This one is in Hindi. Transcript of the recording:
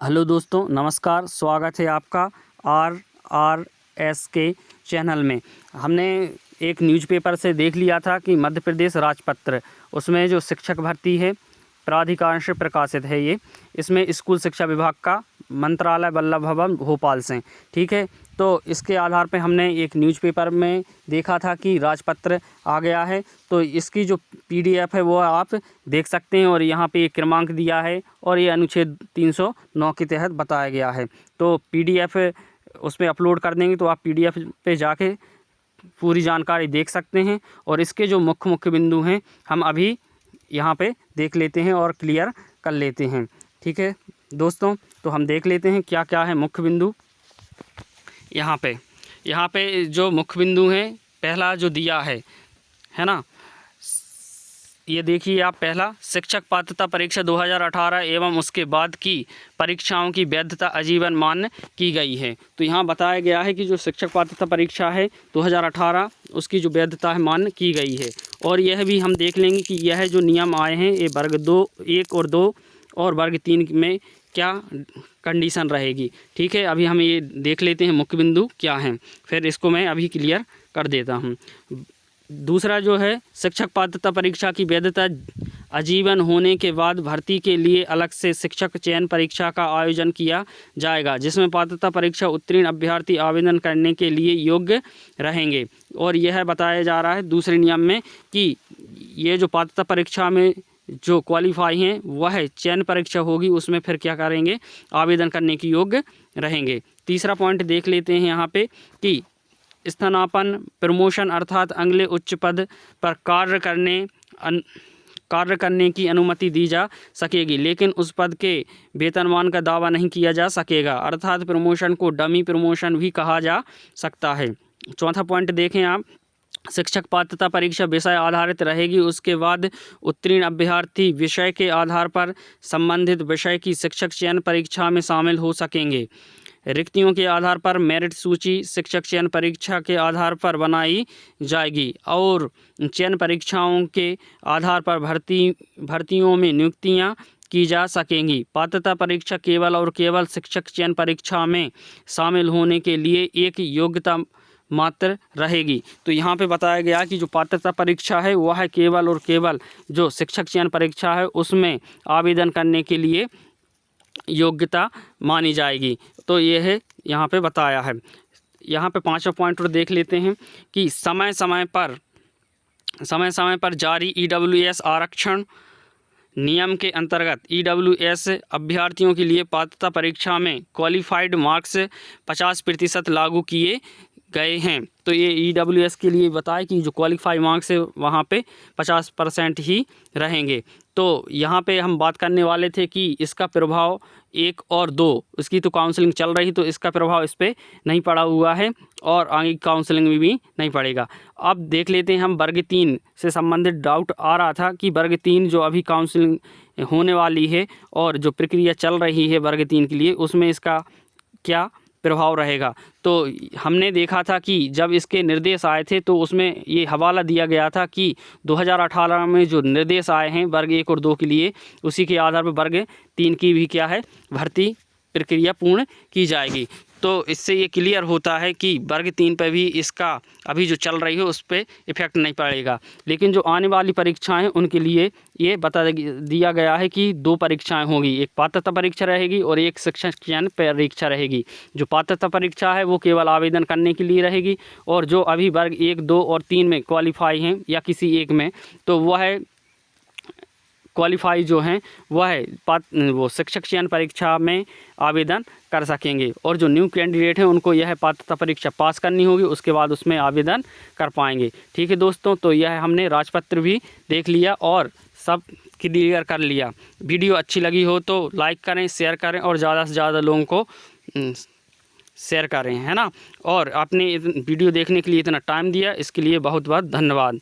हेलो दोस्तों, नमस्कार। स्वागत है आपका RRS के चैनल में। हमने एक न्यूज़पेपर से देख लिया था कि मध्य प्रदेश राजपत्र, उसमें जो शिक्षक भर्ती है प्राधिकरण से प्रकाशित है ये। इसमें स्कूल शिक्षा विभाग का मंत्रालय वल्लभ भवन भोपाल से, ठीक है। तो इसके आधार पे हमने एक न्यूज़पेपर में देखा था कि राजपत्र आ गया है। तो इसकी जो PDF है वो आप देख सकते हैं और यहाँ पे एक क्रमांक दिया है और ये अनुच्छेद 309 के तहत बताया गया है। तो PDF उसमें अपलोड कर देंगे तो आप PDF पे जाके पूरी जानकारी देख सकते हैं। और इसके जो मुख्य बिंदु हैं हम अभी यहाँ पे देख लेते हैं और क्लियर कर लेते हैं, ठीक है दोस्तों। तो हम देख लेते हैं क्या क्या है मुख्य बिंदु। यहाँ पे जो मुख्य बिंदु हैं, पहला जो दिया है ना, ये देखिए आप। पहला, शिक्षक पात्रता परीक्षा 2018 एवं उसके बाद की परीक्षाओं की वैधता आजीवन मान्य की गई है। तो यहाँ बताया गया है कि जो शिक्षक पात्रता परीक्षा है 2018 उसकी जो वैधता है मान्य की गई है। और यह भी हम देख लेंगे कि यह जो नियम आए हैं ये वर्ग 1 और 2 और वर्ग 3 में क्या कंडीशन रहेगी, ठीक है। अभी हम ये देख लेते हैं मुख्य बिंदु क्या हैं, फिर इसको मैं अभी क्लियर कर देता हूँ। दूसरा जो है, शिक्षक पात्रता परीक्षा की वैधता आजीवन होने के बाद भर्ती के लिए अलग से शिक्षक चयन परीक्षा का आयोजन किया जाएगा, जिसमें पात्रता परीक्षा उत्तीर्ण अभ्यर्थी आवेदन करने के लिए योग्य रहेंगे। और यह बताया जा रहा है दूसरे नियम में कि ये जो पात्रता परीक्षा में जो क्वालिफाई हैं वह चयन परीक्षा होगी, उसमें फिर क्या करेंगे, आवेदन करने की योग्य रहेंगे। तीसरा पॉइंट देख लेते हैं यहाँ पे कि स्थानापन्न प्रमोशन अर्थात अगले उच्च पद पर कार्य करने की अनुमति दी जा सकेगी, लेकिन उस पद के वेतनमान का दावा नहीं किया जा सकेगा, अर्थात प्रमोशन को डमी प्रमोशन भी कहा जा सकता है। चौथा पॉइंट देखें आप, शिक्षक पात्रता परीक्षा विषय आधारित रहेगी, उसके बाद उत्तीर्ण अभ्यर्थी विषय के आधार पर संबंधित विषय की शिक्षक चयन परीक्षा में शामिल हो सकेंगे। रिक्तियों के आधार पर मेरिट सूची शिक्षक चयन परीक्षा के आधार पर बनाई जाएगी और चयन परीक्षाओं के आधार पर भर्तियों में नियुक्तियां की जा सकेंगी। पात्रता परीक्षा केवल और केवल शिक्षक चयन परीक्षा में शामिल होने के लिए एक योग्यता मात्र रहेगी। तो यहाँ पे बताया गया कि जो पात्रता परीक्षा है वह है केवल और केवल जो शिक्षक चयन परीक्षा है उसमें आवेदन करने के लिए योग्यता मानी जाएगी। तो ये है यहाँ पे बताया है। यहाँ पे पांचवा पॉइंट और देख लेते हैं कि समय समय पर जारी EWS आरक्षण नियम के अंतर्गत EWS अभ्यर्थियों के लिए पात्रता परीक्षा में क्वालिफाइड मार्क्स 50% लागू किए गए हैं। तो ये EWS के लिए बताए कि जो क्वालिफाई मार्क्स है वहाँ पे 50% ही रहेंगे। तो यहाँ पे हम बात करने वाले थे कि इसका प्रभाव 1 और 2 इसकी तो काउंसलिंग चल रही, तो इसका प्रभाव इस पर नहीं पड़ा हुआ है और आगे काउंसलिंग में भी नहीं पड़ेगा। अब देख लेते हैं हम वर्ग 3 से संबंधित डाउट आ रहा था कि वर्ग 3 जो अभी काउंसलिंग होने वाली है और जो प्रक्रिया चल रही है वर्ग 3 के लिए, उसमें इसका क्या प्रभाव रहेगा। तो हमने देखा था कि जब इसके निर्देश आए थे तो उसमें ये हवाला दिया गया था कि 2018 में जो निर्देश आए हैं वर्ग 1 और 2 के लिए, उसी के आधार पर वर्ग 3 की भी क्या है, भर्ती प्रक्रिया पूर्ण की जाएगी। तो इससे ये क्लियर होता है कि वर्ग 3 पर भी इसका अभी जो चल रही है उस पर इफेक्ट नहीं पड़ेगा, लेकिन जो आने वाली परीक्षाएं हैं उनके लिए ये बता दिया गया है कि 2 परीक्षाएं होंगी, एक पात्रता परीक्षा रहेगी और एक शिक्षक चयन परीक्षा रहेगी। जो पात्रता परीक्षा है वो केवल आवेदन करने के लिए रहेगी और जो अभी वर्ग 1, 2 और 3 में क्वालिफाई हैं या किसी एक में, तो वह है क्वालिफाई जो हैं वह है वो शिक्षक चयन परीक्षा में आवेदन कर सकेंगे। और जो न्यू कैंडिडेट हैं उनको यह पात्रता परीक्षा पास करनी होगी, उसके बाद उसमें आवेदन कर पाएंगे, ठीक है दोस्तों। तो यह हमने राजपत्र भी देख लिया और सब क्लियर कर लिया। वीडियो अच्छी लगी हो तो लाइक करें, शेयर करें और ज़्यादा से ज़्यादा लोगों को शेयर करें, है ना। और आपने वीडियो देखने के लिए इतना टाइम दिया, इसके लिए बहुत बहुत धन्यवाद।